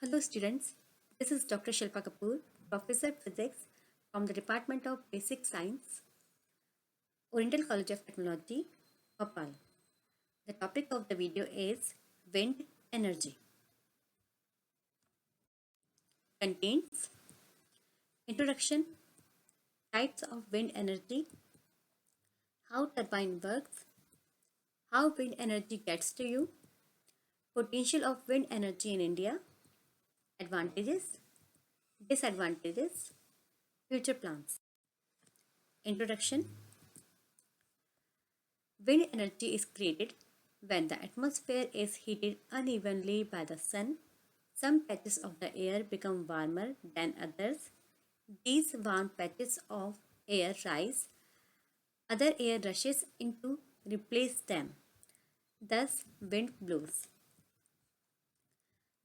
Hello students, this is Dr. Shilpa Kapoor, Professor of Physics from the Department of Basic Science, Oriental College of Technology, Bhopal. The topic of the video is wind energy. Contains introduction, types of wind energy, how turbine works, how wind energy gets to you, potential of wind energy in India, advantages, disadvantages, future plans. Introduction. Wind energy is created when the atmosphere is heated unevenly by the sun. Some patches of the air become warmer than others. These warm patches of air rise, other air rushes in to replace them. Thus, wind blows.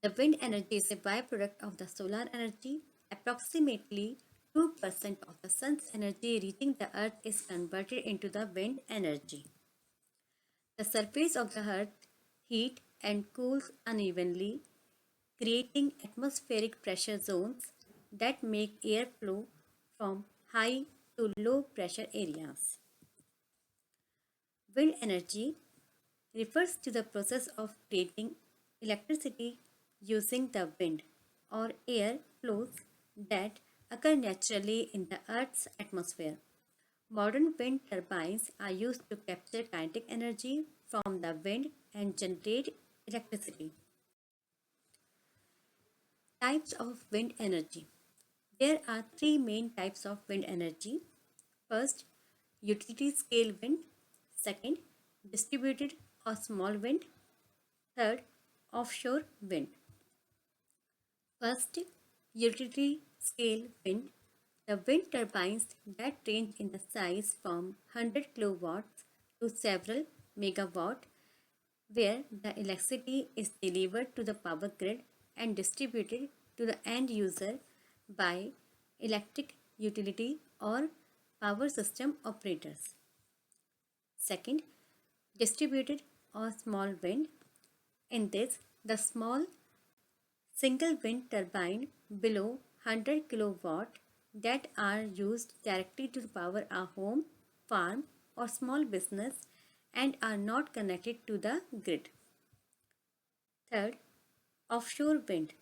The wind energy is a byproduct of the solar energy. Approximately 2% of the sun's energy reaching the earth is converted into the wind energy. The surface of the earth heats and cools unevenly, creating atmospheric pressure zones that make air flow from high to low pressure areas. Wind energy refers to the process of creating electricity using the wind or air flows that occur naturally in the Earth's atmosphere. Modern wind turbines are used to capture kinetic energy from the wind and generate electricity. Types of wind energy. There are three main types of wind energy. First, utility scale wind. Second, distributed or small wind. Third, offshore wind. First, utility scale wind. The wind turbines that range in the size from 100 kilowatts to several megawatt, where the electricity is delivered to the power grid and distributed to the end user by electric utility or power system operators. Second, distributed or small wind. In this, the small single wind turbine below 100 kilowatt that are used directly to power a home, farm or small business and are not connected to the grid. Third, offshore wind.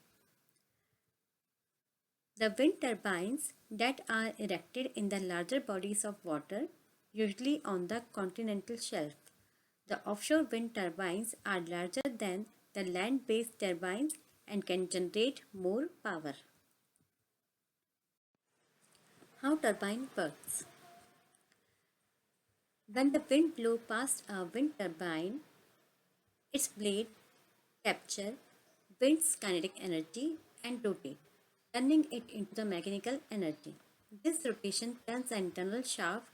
The wind turbines that are erected in the larger bodies of water, usually on the continental shelf. The offshore wind turbines are larger than the land-based turbines and can generate more power. How turbine works. When the wind blows past a wind turbine, its blade capture wind's kinetic energy and rotate, turning it into the mechanical energy. This rotation turns an internal shaft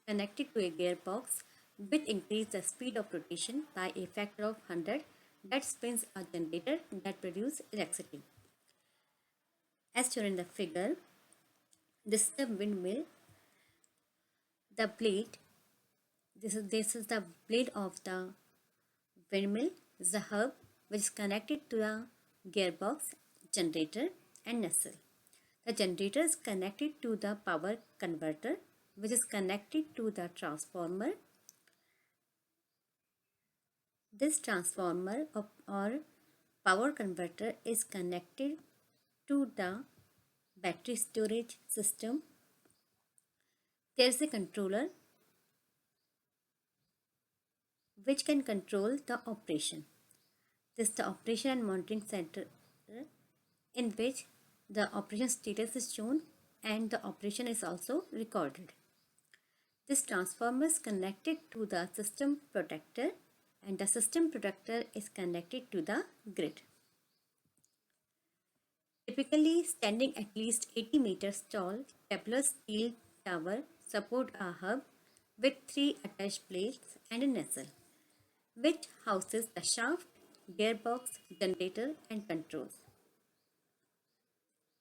connected to a gearbox, which increases the speed of rotation by a factor of 100 that spins a generator that produces electricity. As shown in the figure, this is the windmill. The blade, this is the blade of the windmill, is the hub which is connected to the gearbox, generator and nacelle. The generator is connected to the power converter which is connected to the transformer. This transformer or power converter is connected to the battery storage system. There is a controller which can control the operation. This is the operation and monitoring center in which the operation status is shown and the operation is also recorded. This transformer is connected to the system protector and the system protector is connected to the grid. Typically standing at least 80 meters tall, tabular steel tower support a hub with 3 attached blades and a nacelle, which houses the shaft, gearbox, generator and controls.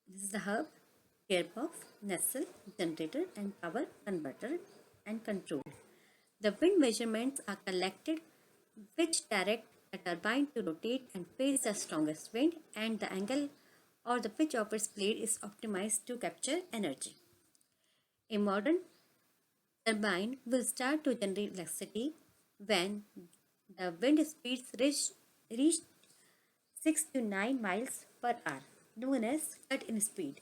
This is the hub, gearbox, nacelle, generator and power converter and control. The wind measurements are collected which direct the turbine to rotate and face the strongest wind and the angle or the pitch of its blade is optimized to capture energy. A modern turbine will start to generate electricity when the wind speeds reach 6 to 9 miles per hour, known as cut in speed.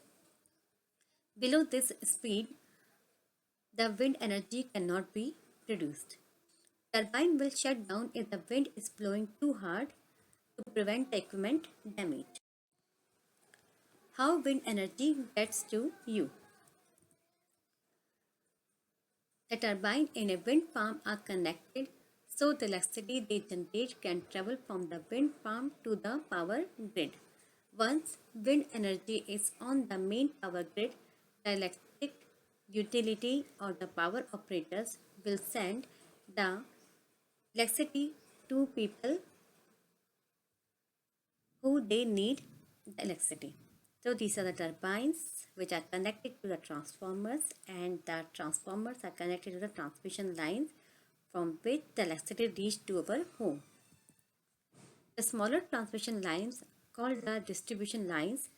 Below this speed, the wind energy cannot be produced. Turbine will shut down if the wind is blowing too hard to prevent the equipment damage. How wind energy gets to you? The turbine in a wind farm are connected so the electricity they generate can travel from the wind farm to the power grid. Once wind energy is on the main power grid, the electric utility or the power operators will send the electricity to people who they need the electricity. So these are the turbines which are connected to the transformers, and the transformers are connected to the transmission lines from which the electricity reached to our home. The smaller transmission lines called the distribution lines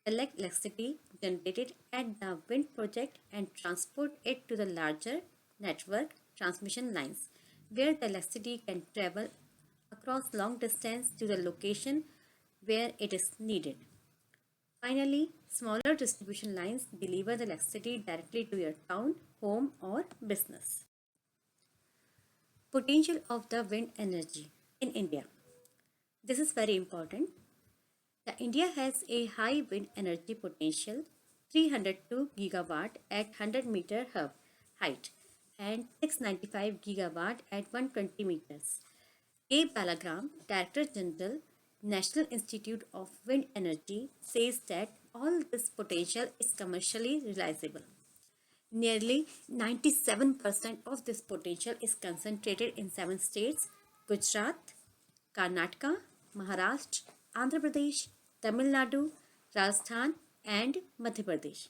collect electricity generated at the wind project and transport it to the larger network transmission lines where the electricity can travel across long distance to the location where it is needed. Finally, smaller distribution lines deliver the electricity directly to your town, home, or business. Potential of the wind energy in India. This is very important. The India has a high wind energy potential, 302 gigawatt at 100-meter height and 695 gigawatt at 120 meters. A. Balagram, Director General, National Institute of Wind Energy, says that all this potential is commercially realizable. Nearly 97% of this potential is concentrated in 7 states: Gujarat, Karnataka, Maharashtra, Andhra Pradesh, Tamil Nadu, Rajasthan, and Madhya Pradesh.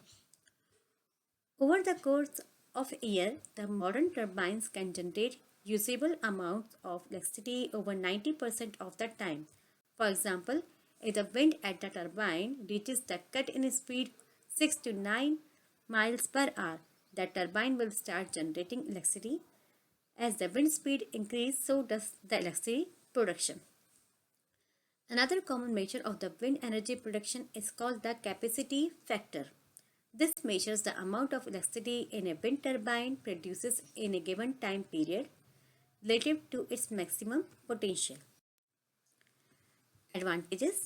Over the course of a year, the modern turbines can generate usable amounts of electricity over 90% of the time. For example, if the wind at the turbine reaches the cut-in speed 6 to 9 miles per hour, the turbine will start generating electricity. As the wind speed increases, so does the electricity production. Another common measure of the wind energy production is called the capacity factor. This measures the amount of electricity in a wind turbine produces in a given time period relative to its maximum potential. Advantages: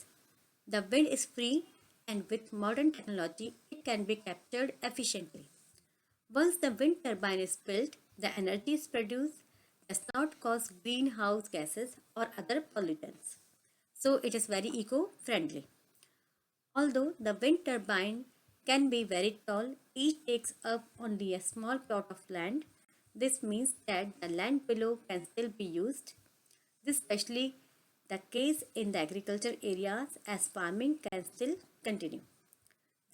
the wind is free and with modern technology it can be captured efficiently. Once the wind turbine is built, the energy is produced does not cause greenhouse gases or other pollutants. So it is very eco-friendly. Although the wind turbine can be very tall, each takes up only a small plot of land. This means that the land below can still be used. This is especially the case in the agriculture areas as farming can still continue.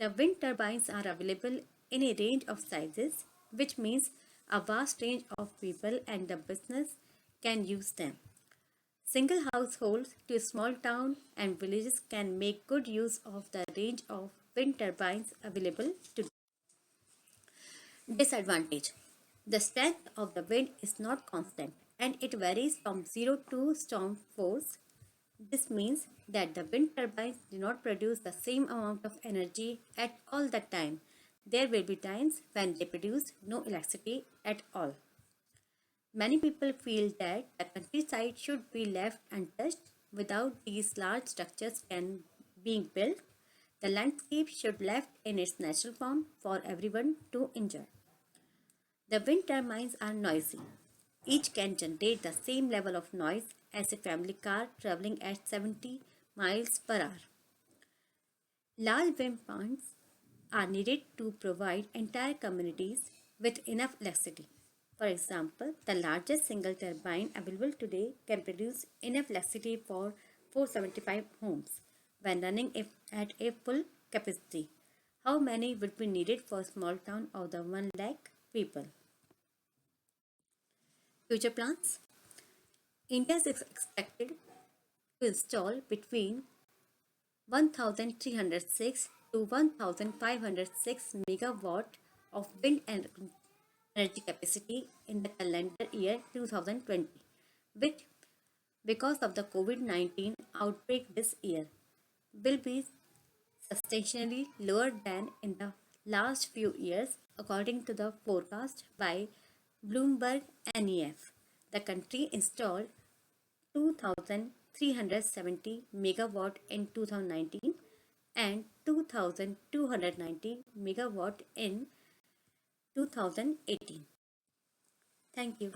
The wind turbines are available in a range of sizes, which means a vast range of people and the business can use them. Single households to small towns and villages can make good use of the range of wind turbines available today. Disadvantage: the strength of the wind is not constant and it varies from 0 to storm force. This means that the wind turbines do not produce the same amount of energy at all the time. There will be times when they produce no electricity at all. Many people feel that the countryside should be left untouched without these large structures being built. The landscape should be left in its natural form for everyone to enjoy. The wind turbines are noisy. Each can generate the same level of noise as a family car traveling at 70 miles per hour. Large wind farms are needed to provide entire communities with enough electricity. For example, the largest single turbine available today can produce enough electricity for 475 homes when running at a full capacity. How many would be needed for a small town of the 1 lakh people? Future plans: India is expected to install between 1306 to 1506 megawatt of wind energy capacity in the calendar year 2020, which, because of the COVID-19 outbreak this year, will be substantially lower than in the last few years, according to the forecast by Bloomberg NEF. The country installed 2,370 megawatt in 2019 and 2,290 megawatt in 2018. Thank you.